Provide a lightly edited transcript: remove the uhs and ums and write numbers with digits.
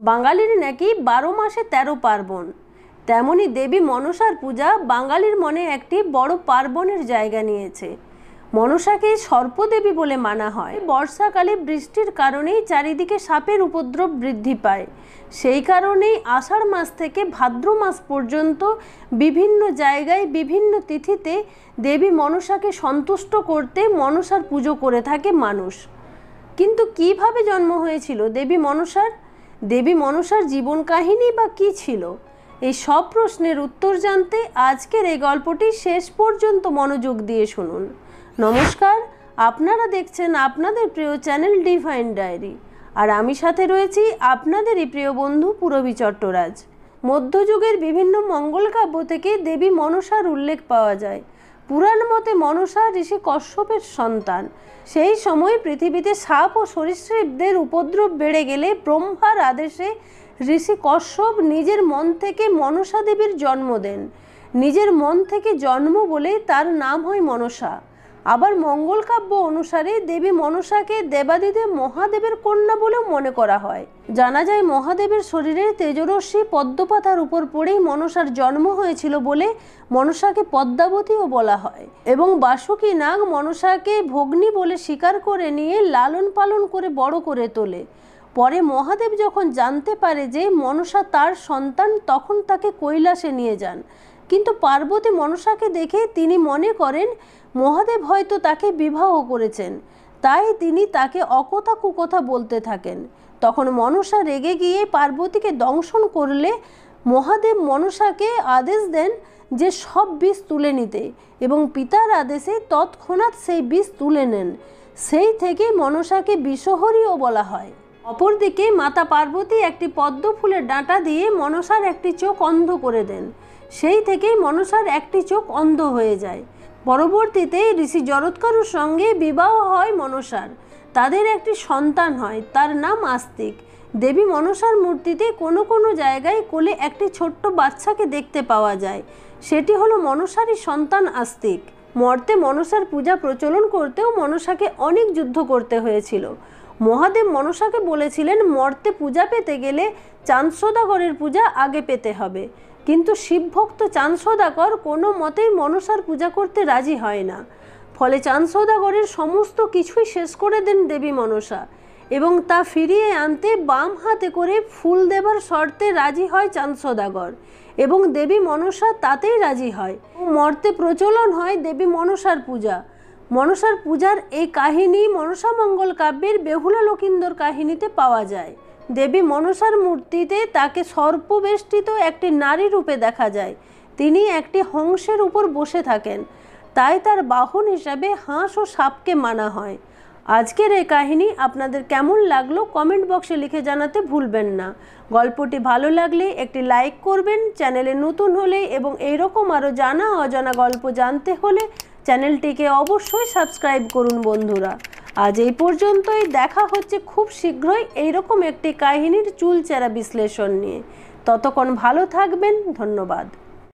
বাঙালির নাকি 12 মাসে 13 পার্বণ। তেমনি দেবী মনসার পূজা বাঙালির মনে একটি বড় পার্বণের জায়গা নিয়েছে। মনসাকে সর্পদেবী বলে মানা হয়। বর্ষাকালে বৃষ্টির কারণেই চারিদিকে সাপের উপদ্রব বৃদ্ধি পায়। সেই কারণেই আষাঢ় মাস থেকে ভাদ্র মাস পর্যন্ত বিভিন্ন জায়গায় বিভিন্ন তিথিতে দেবী মনসাকে সন্তুষ্ট করতে মনসার পুজো করে থাকে মানুষ। কিন্তু কিভাবে জন্ম হয়েছিল দেবী মনসার? দেবী মনসার জীবন কাহিনী বা কী ছিল? এই সব প্রশ্নের উত্তর জানতে আজকের এই গল্পটি শেষ পর্যন্ত মনোযোগ দিয়ে শুনুন। নমস্কার, আপনারা দেখছেন আপনাদের প্রিয় চ্যানেল ডিভাইন ডায়েরি, আর আমি সাথে রয়েছি আপনাদেরই প্রিয় বন্ধু পূরবী চট্টরাজ। মধ্যযুগের বিভিন্ন মঙ্গল কাব্য থেকে দেবী মনসার উল্লেখ পাওয়া যায়। পুরাণ মতে মনসা ঋষি কশ্যপের সন্তান। সেই সময় পৃথিবীতে সাপ ও সরীসৃপদের উপদ্রব বেড়ে গেলে ব্রহ্মার আদেশে ঋষি কশ্যপ নিজের মন থেকে মনসা দেবীর জন্ম দেন। নিজের মন থেকে জন্ম বলে তার নাম হয় মনসা। আবার মঙ্গল কাব্য অনুসারে দেবী মনসাকে দেবাদিদেব মহাদেবের কন্যা বলেও মনে করা হয়। জানা যায় মহাদেবের শরীরের তেজরশ্মি পদ্মপাতার উপর পড়েই মনসার জন্ম হয়েছিল বলে মনসাকে পদ্মাবতীও বলা হয়। এবং বাসুকী নাগ মনসাকে ভগ্নী বলে স্বীকার করে নিয়ে লালন পালন করে বড় করে তোলে। পরে মহাদেব যখন জানতে পারে যে মনসা তার সন্তান, তখন তাকে কৈলাসে নিয়ে যান। কিন্তু পার্বতী মনসাকে দেখে তিনি মনে করেন মহাদেব হয়তো তাকে বিবাহ করেছেন, তাই তিনি তাকে অকথা কুকথা বলতে থাকেন। তখন মনসা রেগে গিয়ে পার্বতীকে দংশন করলে মহাদেব মনসাকে আদেশ দেন যে সব বিষ তুলে নিতে, এবং পিতার আদেশে তৎক্ষণাৎ সেই বিষ তুলে নেন। সেই থেকে মনসাকে বিষহরিও বলা হয়। অপরদিকে মাতা পার্বতী একটি পদ্ম ফুলের ডাঁটা দিয়ে মনসার একটি চোখ অন্ধ করে দেন। সেই থেকেই মনসার একটি চোখ অন্ধ হয়ে যায়। পরবর্তীতে ঋষি জরৎকারুর সঙ্গে বিবাহ হয় মনসার। তাদের একটি সন্তান হয়, তার নাম আস্তিক। দেবী মনসার মূর্তিতে কোনো কোনো জায়গায় কোলে একটি ছোট্ট বাচ্চাকে দেখতে পাওয়া যায়। সেটি হলো মনসারই সন্তান আস্তিক। মর্তে মনসার পূজা প্রচলন করতেও মনসাকে অনেক যুদ্ধ করতে হয়েছিল। মহাদেব মনসাকে বলেছিলেন মর্তে পূজা পেতে গেলে চাঁদ সওদাগরের পূজা আগে পেতে হবে। কিন্তু শিবভক্ত চাঁদ সওদাগর কোনো মতেই মনসার পূজা করতে রাজি হয় না। ফলে চাঁদ সওদাগরের সমস্ত কিছুই শেষ করে দেন দেবী মনসা, এবং তা ফিরিয়ে আনতে বাম হাতে করে ফুল দেবার শর্তে রাজি হয় চাঁদ সওদাগর, এবং দেবী মনসা তাতেই রাজি হয়। মর্তে প্রচলন হয় দেবী মনসার পূজা। মনসার পূজার এই কাহিনী মনসা মঙ্গল কাব্যের বেহুলা লকিন্দর কাহিনীতে পাওয়া যায়। দেবী মনসার মূর্তিতে তাকে সর্পবেষ্টিত একটি নারী রূপে দেখা যায়। তিনি একটি হংসের উপর বসে থাকেন, তাই তার বাহন হিসাবে হাঁস ও সাপকে মানা হয়। আজকের এই কাহিনী আপনাদের কেমন লাগলো কমেন্ট বক্সে লিখে জানাতে ভুলবেন না। গল্পটি ভালো লাগলে একটি লাইক করবেন, চ্যানেলে নতুন হলে এবং এইরকম আরও জানা অজানা গল্প জানতে হলে চ্যানেলটিকে অবশ্যই সাবস্ক্রাইব করুন বন্ধুরা। আজ এই পর্যন্তই। দেখা হচ্ছে খুব শীঘ্রই এইরকম একটি কাহিনীর চুলচেরা বিশ্লেষণ নিয়ে। ততক্ষণ ভালো থাকবেন। ধন্যবাদ।